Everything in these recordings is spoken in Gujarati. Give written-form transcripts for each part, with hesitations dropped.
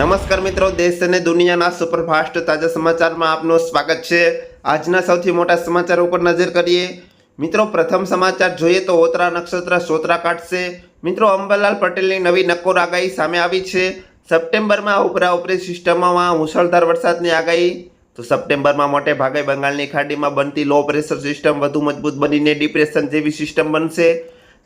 નમસ્કાર મિત્રો, દેશ અને દુનિયાના સુપરફાસ્ટ તાજા સમાચારમાં આપનું સ્વાગત છે। આજના સૌથી મોટા સમાચાર ઉપર નજર કરીએ। મિત્રો, પ્રથમ સમાચાર જોઈએ તો ઉત્તરા નક્ષત્ર સોતરા કાઢશે। મિત્રો, અંબાલાલ પટેલની નવી નક્કોર આગાહી સામે આવી છે। સપ્ટેમ્બરમાં ઉપરી સિસ્ટમોમાં મુશળધાર વરસાદની આગાહી। તો સપ્ટેમ્બરમાં મોટે ભાગે બંગાળની ખાડીમાં બનતી લો પ્રેશર સિસ્ટમ વધુ મજબૂત બનીને ડિપ્રેશન જેવી સિસ્ટમ બનશે।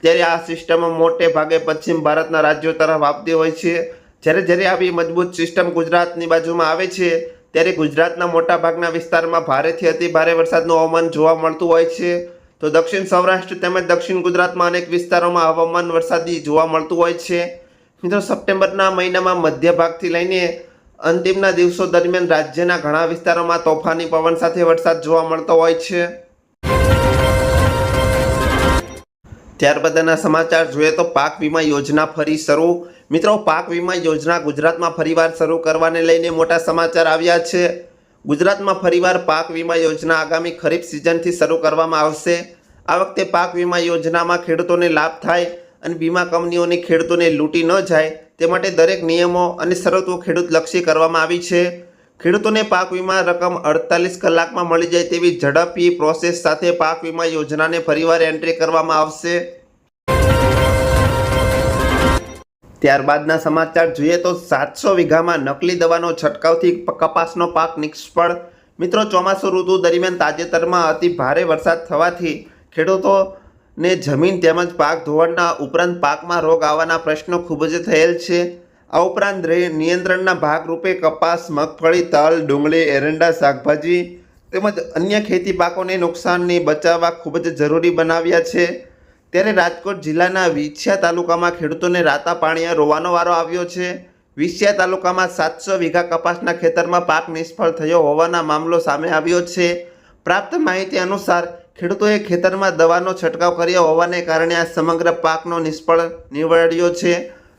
ત્યારે આ સિસ્ટમ મોટે ભાગે પશ્ચિમ ભારતના રાજ્યો તરફ આવતી હોય છે। જ્યારે આવી મજબૂત સિસ્ટમ ગુજરાતની બાજુમાં આવે છે ત્યારે ગુજરાતના મોટા ભાગના વિસ્તારમાં ભારેથી અતિ ભારે વરસાદનું હવામાન જોવા મળતું હોય છે। તો દક્ષિણ સૌરાષ્ટ્ર તેમજ દક્ષિણ ગુજરાતમાં અનેક વિસ્તારોમાં હવામાન વરસાદી જોવા મળતું હોય છે। મિત્રો, સપ્ટેમ્બરના મહિનામાં મધ્ય ભાગથી લઈને અંતિમના દિવસો દરમિયાન રાજ્યના ઘણા વિસ્તારોમાં તોફાની પવન સાથે વરસાદ જોવા મળતો હોય છે। ત્યારબાદના સમાચાર જોઈએ તો પાક વીમા યોજના ફરી શરૂ। મિત્રો, પાક વીમા યોજના ગુજરાતમાં ફરીવાર શરૂ કરવાને લઈને મોટા સમાચાર આવ્યા છે। ગુજરાતમાં ફરીવાર પાક વીમા યોજના આગામી ખરીફ સિઝનથી શરૂ કરવામાં આવશે। આ વખતે પાક વીમા યોજનામાં ખેડૂતોને લાભ થાય અને વીમા કંપનીઓની ખેડૂતોને લૂંટી ન જાય તે માટે દરેક નિયમો અને શરતો ખેડૂતલક્ષી કરવામાં આવી છે। ખેડૂતોને પાક વીમા રકમ 48 કલાકમાં મળી જાય તેવી ઝડપી પ્રોસેસ સાથે પાક વીમા યોજનાને ફરીવાર એન્ટ્રી કરવામાં આવશે। ત્યારબાદના સમાચાર જોઈએ તો 700 વીઘામાં નકલી દવાનો છંટકાવથી કપાસનો પાક નિષ્ફળ। મિત્રો, ચોમાસુ ઋતુ દરમિયાન તાજેતરમાં અતિ ભારે વરસાદ થવાથી ખેડૂતોને જમીન તેમજ પાક ધોવાણના ઉપરાંત પાકમાં રોગ આવવાના પ્રશ્નો ખૂબ જ થયેલ છે। આ ઉપરાંત નિયંત્રણના ભાગરૂપે કપાસ, મગફળી, તલ, ડુંગળી, એરંડા, શાકભાજી તેમજ અન્ય ખેતી પાકોને નુકસાનથી બચાવવા ખૂબ જ જરૂરી બનાવ્યા છે। ત્યારે રાજકોટ જિલ્લાના વિછિયા તાલુકામાં ખેડૂતોને રાતા પાણીએ રોવાનો વારો આવ્યો છે। વિછિયા તાલુકામાં 700 વીઘા કપાસના ખેતરમાં પાક નિષ્ફળ થયો હોવાના મામલો સામે આવ્યો છે। પ્રાપ્ત માહિતી અનુસાર ખેડૂતોએ ખેતરમાં દવાનો છંટકાવ કર્યો હોવાને કારણે આ સમગ્ર પાકનો નિષ્ફળ નીવડ્યો છે।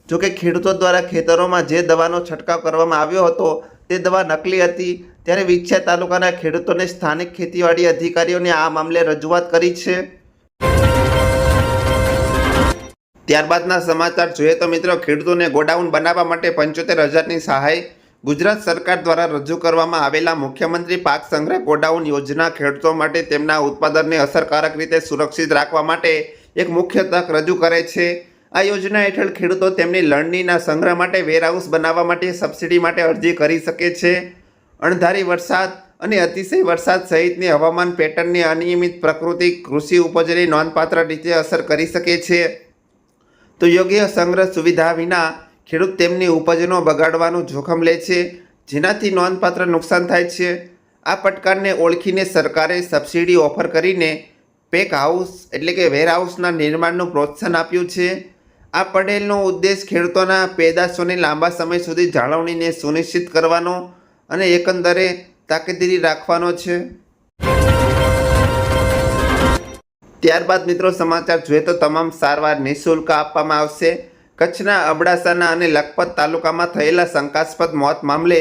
જોકે ખેડૂતો દ્વારા ખેતરોમાં જે દવાનો છંટકાવ કરવામાં આવ્યો હતો તે દવા નકલી હતી। ત્યારે વિછિયા તાલુકાના ખેડૂતોને સ્થાનિક ખેતીવાડી અધિકારીઓને આ મામલે રજૂઆત કરી છે। ત્યારબાદના સમાચાર જોઈએ તો મિત્રો, ખેડૂતોને ગોડાઉન બનાવવા માટે 75,000ની સહાય। ગુજરાત સરકાર દ્વારા રજૂ કરવામાં આવેલા મુખ્યમંત્રી પાક સંગ્રહ ગોડાઉન યોજના ખેડૂતો માટે તેમના ઉત્પાદનને અસરકારક રીતે સુરક્ષિત રાખવા માટે એક મુખ્ય તક રજૂ કરે છે। આ યોજના હેઠળ ખેડૂતો તેમની લણણીના સંગ્રહ માટે વેરહાઉસ બનાવવા માટે સબસિડી માટે અરજી કરી શકે છે। અણધારી વરસાદ અને અતિશય વરસાદ સહિતની હવામાન પેટર્નની અનિયમિત પ્રકૃતિ કૃષિ ઉપજને નોંધપાત્ર રીતે અસર કરી શકે છે। તો યોગ્ય સંગ્રહ સુવિધા વિના ખેડૂત તેમની ઉપજનો બગાડવાનું જોખમ લે છે, જેનાથી નોંધપાત્ર નુકસાન થાય છે। આ પડકારને ઓળખીને સરકારે સબસિડી ઓફર કરીને પેક હાઉસ એટલે કે વેરહાઉસના નિર્માણનું પ્રોત્સાહન આપ્યું છે। આ પહેલનો ઉદ્દેશ ખેડૂતોના પેદાશોની લાંબા સમય સુધી જાળવણીને સુનિશ્ચિત કરવાનો અને એકંદરે તાકીદી રાખવાનો છે। ત્યારબાદ મિત્રો, સમાચાર જોઈએ તો તમામ સારવાર નિઃશુલ્ક આપવામાં આવશે। કચ્છના અબડાસાના અને લખપત તાલુકામાં થયેલા શંકાસ્પદ મોત મામલે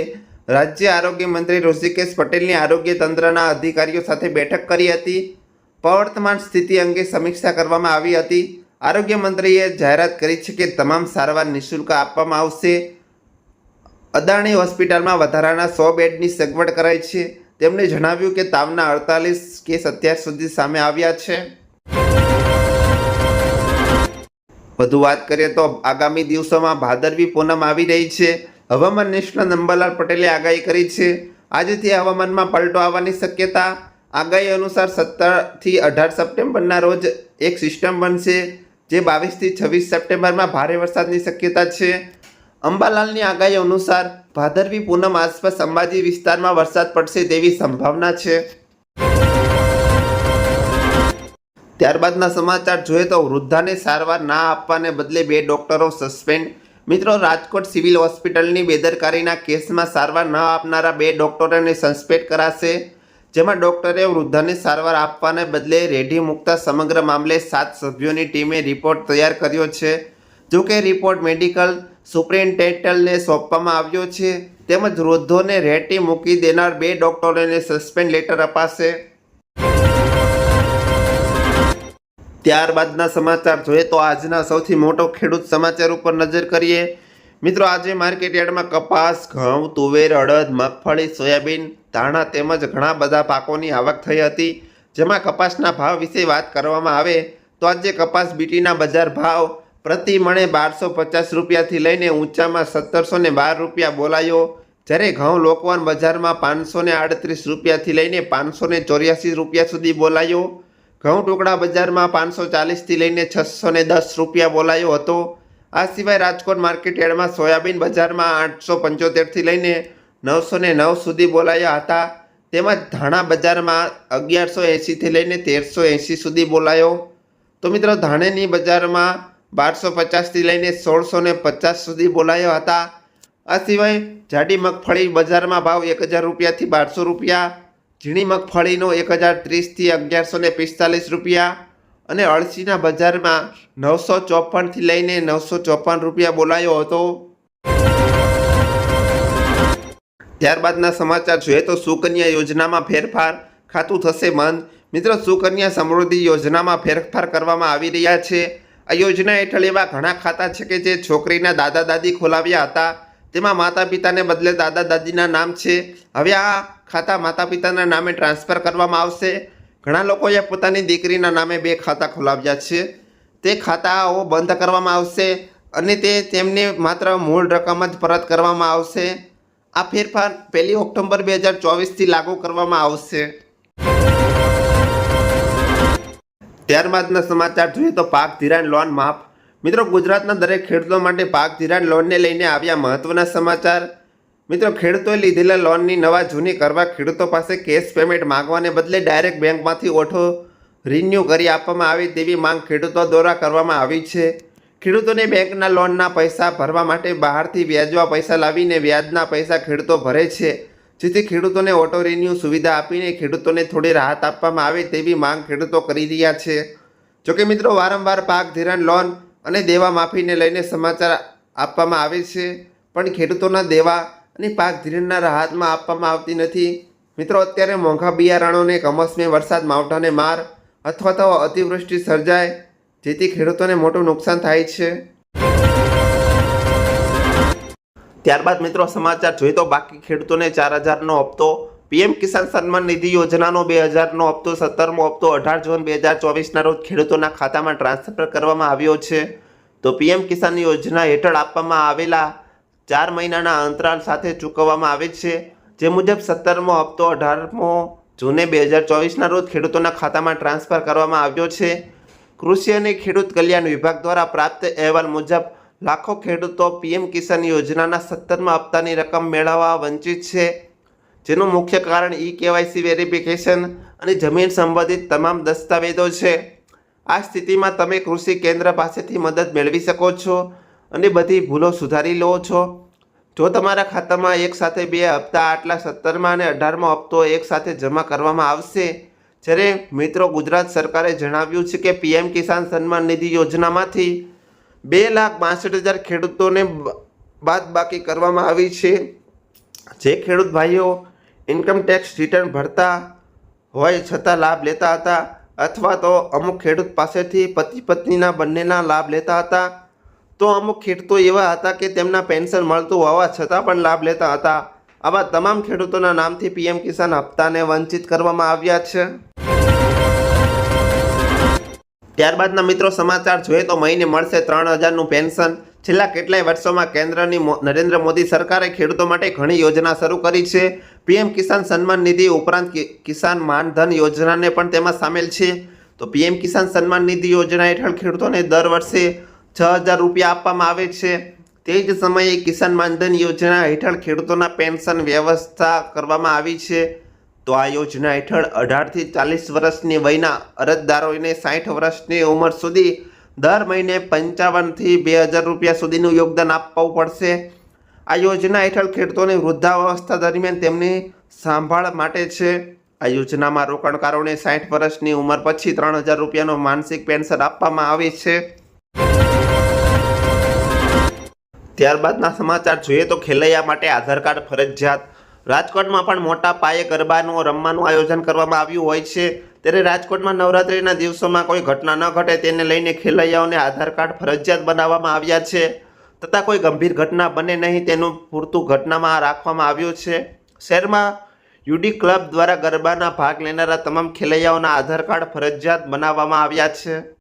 રાજ્ય આરોગ્ય મંત્રી ઋષિકેશ પટેલની આરોગ્ય તંત્રના અધિકારીઓ સાથે બેઠક કરી હતી। પ્રવર્તમાન સ્થિતિ અંગે સમીક્ષા કરવામાં આવી હતી। આરોગ્ય મંત્રીએ જાહેરાત કરી છે કે તમામ સારવાર નિઃશુલ્ક આપવામાં આવશે। અદાણી હોસ્પિટલમાં વધારાના 100 બેડની સગવડ કરાઈ છે। તેમણે જણાવ્યું કે તાવના 48 કેસ અત્યાર સુધી સામે આવ્યા છે। વધુ વાત કરીએ તો આગામી દિવસોમાં ભાદરવી પૂનમ આવી રહી છે। હવામાન નિષ્ણાત અંબાલાલ પટેલે આગાહી કરી છે। આજથી હવામાનમાં પલટો આવવાની શક્યતા। આગાહી અનુસાર 17 થી 18 સપ્ટેમ્બરના રોજ એક સિસ્ટમ બનશે, જે 22 થી 26 સપ્ટેમ્બરમાં ભારે વરસાદની શક્યતા છે। અંબાલાલની આગાહી અનુસાર ભાદરવી પૂનમ આસપાસ અંબાજી વિસ્તારમાં વરસાદ પડશે તેવી સંભાવના છે। ત્યારબાદના સમાચાર જોઈએ તો વૃદ્ધાને સારવાર ના આપવાને બદલે 2 ડોક્ટરો સસ્પેન્ડ। મિત્રો, રાજકોટ સિવિલ હોસ્પિટલની બેદરકારીના કેસમાં સારવાર ન આપનારા 2 ડોક્ટરોને સસ્પેન્ડ કરાશે, જેમાં ડોક્ટરે વૃદ્ધાને સારવાર આપવાને બદલે રેડી મૂકતા સમગ્ર મામલે 7 સભ્યોની ટીમે રિપોર્ટ તૈયાર કર્યો છે। જોકે રિપોર્ટ મેડિકલ સુપ્રિન્ટેન્ડન્ટને સોંપવામાં આવ્યો છે, તેમજ વૃદ્ધોને રેટી મૂકી દેનાર 2 ડોક્ટરોને સસ્પેન્ડ લેટર અપાશે। ત્યારબાદના સમાચાર જોઈએ તો આજના સૌથી મોટો ખેડૂત સમાચાર ઉપર નજર કરીએ। મિત્રો આજે માર્કેટયાર્ડમાં કપાસ, ઘઉં, તુવેર, અડદ, મગફળી, સોયાબીન, ધાણા તેમજ ઘણા બધા પાકોની આવક થઈ હતી। જેમાં કપાસના ભાવ વિશે વાત કરવામાં આવે તો આજે કપાસ બીટીના બજાર ભાવ પ્રતિ મણે 1250 રૂપિયાથી લઈને ઊંચામાં 1712 રૂપિયા બોલાયો। જ્યારે ઘઉં લોકવાન બજારમાં 538 રૂપિયાથી લઈને 584 રૂપિયા સુધી બોલાયો। ઘઉં ટુકડા બજારમાં 540થી લઈને 610 રૂપિયા બોલાયો હતો। આ સિવાય રાજકોટ માર્કેટયાર્ડમાં સોયાબીન બજારમાં 875થી લઈને 909 સુધી બોલાયા હતા। તેમજ ધાણા બજારમાં 1180થી લઈને 1380 સુધી બોલાયો। તો મિત્રો ધાણેની બજારમાં 1250થી લઈને 1650 સુધી બોલાયા હતા। આ સિવાય જાડી મગફળી બજારમાં ભાવ 1000 રૂપિયાથી 1200 રૂપિયા, ઝીણી મગફળીનો 1030થી 1145 રૂપિયા અને અળસીના બજારમાં 954થી લઈને 954 રૂપિયા બોલાયો હતો। ત્યારબાદના સમાચાર જોઈએ તો સુકન્યા યોજનામાં ફેરફાર, ખાતું થશે બંધ। મિત્રો સુકન્યા સમૃદ્ધિ યોજનામાં ફેરફાર કરવામાં આવી રહ્યા છે। આ યોજના હેઠળ એવા ઘણા ખાતા છે કે જે છોકરીના દાદા દાદી ખોલાવ્યા હતા, તેમાં માતા પિતાને બદલે દાદા દાદીના નામ છે। હવે આ ખાતા માતા પિતાના નામે ટ્રાન્સફર કરવામાં આવશે। ઘણા લોકોએ પોતાની દીકરીના નામે 2 ખાતા ખોલાવ્યા છે, તે ખાતાઓ બંધ કરવામાં આવશે અને તેમને માત્ર મૂળ રકમ જ પરત કરવામાં આવશે। આ ફેરફાર 1 ઓક્ટોબર 2024થી લાગુ કરવામાં આવશે। ત્યારબાદના સમાચાર જોઈએ તો પાક ધિરાણ લોન માફ। મિત્રો ગુજરાતના દરેક ખેડૂતો માટે પાક ધિરાણ લોનને લઈને આવ્યા મહત્વના સમાચાર। મિત્રો ખેડૂતોએ લીધેલા લોનની નવા જૂની કરવા ખેડૂતો પાસે કેશ પેમેન્ટ માંગવાને બદલે ડાયરેક્ટ બેંકમાંથી ઓઠો રિન્યૂ કરી આપવામાં આવે તેવી માંગ ખેડૂતો દ્વારા કરવામાં આવી છે। ખેડૂતોને બેંકના લોનના પૈસા ભરવા માટે બહારથી વ્યાજવા પૈસા લાવીને વ્યાજના પૈસા ખેડૂતો ભરે છે, જેથી ખેડૂતોને ઓટો રિન્યૂ સુવિધા આપીને ખેડૂતોને થોડી રાહત આપવામાં આવે તેવી માંગ ખેડૂતો કરી રહ્યા છે। જોકે મિત્રો વારંવાર પાક ધિરાણ લોન અને દેવા માફીને લઈને સમાચાર આપવામાં આવે છે, પણ ખેડૂતોના દેવા અને પાક ધિરાણના રાહતમાં આપવામાં આવતી નથી। મિત્રો અત્યારે મોંઘા બિયારણોને કમોસમી વરસાદ માવઠાને માર અથવા તો અતિવૃષ્ટિ સર્જાય જેથી ખેડૂતોને મોટું નુકસાન થાય છે। ત્યારબાદ મિત્રો સમાચાર જોઈએ તો બાકી ખેડૂતોને 4000નો હપ્તો। પીએમ કિસાન સન્માન નિધિ યોજનાનો 2000નો હપ્તો 17મો હપ્તો 18 જૂન 2024ના રોજ ખેડૂતોના ખાતામાં ટ્રાન્સફર કરવામાં આવ્યો છે। તો પીએમ કિસાન યોજના હેઠળ આપવામાં આવેલા 4 મહિનાના અંતરાલ સાથે ચૂકવવામાં આવે છે। જે મુજબ 17મો હપ્તો 18મો જૂને 2024ના રોજ ખેડૂતોના ખાતામાં ટ્રાન્સફર કરવામાં આવ્યો છે। કૃષિ અને ખેડૂત કલ્યાણ વિભાગ દ્વારા પ્રાપ્ત અહેવાલ મુજબ લાખો ખેડૂતો પીએમ કિસાન યોજનાના 17મા હપ્તાની રકમ મેળવવા વંચિત છે, જેનું મુખ્ય કારણ કેવાયસી વેરિફિકેશન અને જમીન સંબંધિત તમામ દસ્તાવેજો છે। આ સ્થિતિમાં તમે કૃષિ કેન્દ્ર પાસેથી મદદ મેળવી શકો છો અને બધી ભૂલો સુધારી લો છો। જો તમારા ખાતામાં એક સાથે 2 હપ્તા આટલા 17મા અને 18મો હપ્તો એક સાથે જમા કરવામાં આવશે। જ્યારે મિત્રો ગુજરાત સરકારે જણાવ્યું છે કે પીએમ કિસાન સન્માન નિધિ યોજનામાંથી 2,62,000 ખેડૂતોને બાદબાકી કરવામાં આવી છે। જે ખેડૂત ભાઈઓ ઇન્કમ ટેક્સ રિટર્ન ભરતા હોય છતાં લાભ લેતા હતા, અથવા તો અમુક ખેડૂત પાસેથી પતિ પત્નીના બંનેના લાભ લેતા હતા, તો અમુક ખેડૂતો એવા હતા કે તેમના પેન્શન મળતું હોવા છતાં પણ લાભ લેતા હતા। આવા તમામ ખેડૂતોના નામથી પીએમ કિસાન હપ્તાને વંચિત કરવામાં આવ્યા છે। ત્યારબાદના મિત્રો સમાચાર જોઈએ તો મહિને મળશે 3000નું પેન્શન। છેલ્લા કેટલાય વર્ષોમાં કેન્દ્રની નરેન્દ્ર મોદી સરકારે ખેડૂતો માટે ઘણી યોજના શરૂ કરી છે। પીએમ કિસાન સન્માન નિધિ ઉપરાંત કિસાન માનધન યોજનાને પણ તેમાં સામેલ છે। તો પીએમ કિસાન સન્માન નિધિ યોજના હેઠળ ખેડૂતોને દર વર્ષે 6000 રૂપિયા આપવામાં આવે છે। તે જ સમયે કિસાન માનધન યોજના હેઠળ ખેડૂતોના પેન્શન વ્યવસ્થા કરવામાં આવી છે। તો આ યોજના હેઠળ 18થી 40 વર્ષની વયના અરજદારોને 60 વર્ષની ઉંમર સુધી દર મહિને 55થી 2000 રૂપિયા સુધીનું યોગદાન આપવું પડશે। આ યોજના હેઠળ ખેડૂતોને વૃદ્ધાવસ્થા દરમિયાન તેમની સંભાળ માટે છે। આ યોજનામાં રોકાણકારોને 60 વર્ષની ઉંમર પછી 3000 રૂપિયાનો માનસિક પેન્શન આપવામાં આવે છે। ત્યારબાદના સમાચાર જોઈએ તો ખેલૈયા માટે આધાર કાર્ડ ફરજિયાત। રાજકોટમાં પણ મોટા પાયે ગરબાનું રમવાનું આયોજન કરવામાં આવ્યું હોય છે, ત્યારે રાજકોટમાં નવરાત્રિના દિવસોમાં કોઈ ઘટના ન ઘટે તેને લઈને ખેલૈયાઓને આધાર કાર્ડ ફરજિયાત બનાવવામાં આવ્યા છે। તથા કોઈ ગંભીર ઘટના બને નહીં તેનું પૂરતું ઘટનામાં રાખવામાં આવ્યું છે. શહેરમાં યુડી ક્લબ દ્વારા ગરબાના ભાગ લેનારા તમામ ખેલૈયાઓના આધાર કાર્ડ ફરજિયાત બનાવવામાં આવ્યા છે.